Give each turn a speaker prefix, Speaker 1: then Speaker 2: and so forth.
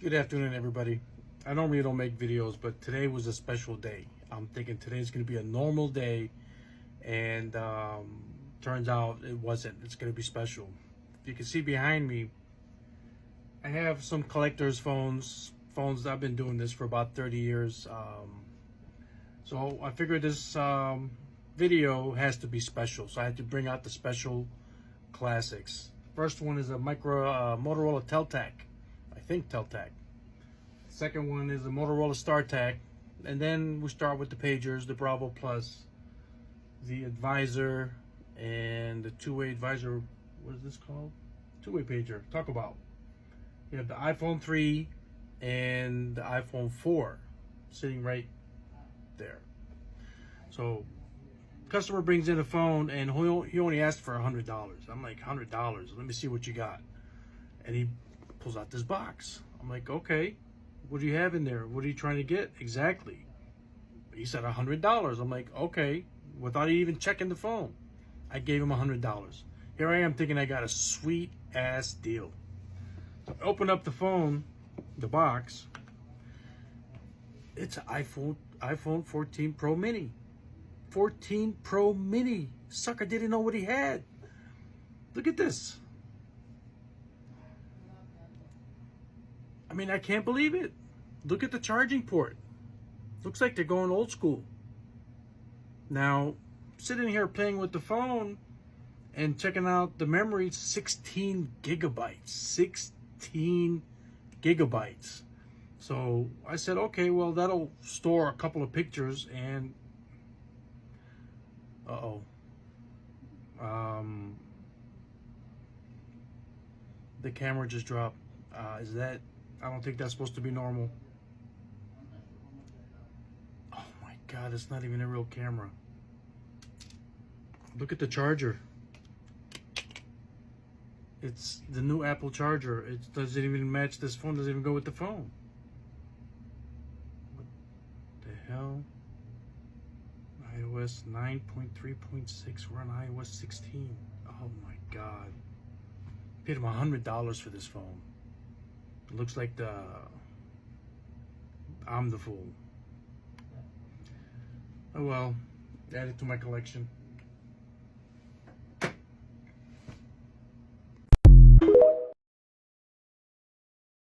Speaker 1: Good afternoon, everybody. I normally don't make videos, but today was a special day. I'm thinking today's going to be a normal day, and turns out it wasn't. It's going to be special. If you can see behind me, I have some collector's phones. I've been doing this for about 30 years. So I figured this video has to be special. So I had to bring out the special classics. First one is a Motorola Teltac. I think Teltac. Second one is a Motorola StarTAC. And then we start with the pagers, the Bravo Plus, the Advisor, and the two-way Advisor. What is this called? Two-way pager. Talk about. You have the iPhone 3 and the iPhone 4 sitting right there. So customer brings in a phone and he only asked for $100. I'm like, $100? Let me see what you got. And he pulls out this box. I'm like, okay, what do you have in there? What are you trying to get exactly? He said $100. I'm like, okay, without even checking the phone. I gave him $100. Here I am thinking I got a sweet ass deal. So I open up the phone, the box. It's an iPhone 14 Pro Mini. 14 Pro Mini. Sucker didn't know what he had. Look at this. I mean, I can't believe it. Look at the charging port. Looks like they're going old school. Now, sitting here playing with the phone and checking out the memory, 16 gigabytes. 16 gigabytes. So I said, okay, well, that'll store a couple of pictures and the camera just dropped. Is that, I don't think that's supposed to be normal. Oh my God, it's not even a real camera. Look at the charger. It's the new Apple charger. It doesn't even match this phone, doesn't even go with the phone. What the hell? iOS 9.3.6, we're on iOS 16. Oh my God. Paid him $100 for this phone. It looks like I'm the fool. Oh well, add it to my collection.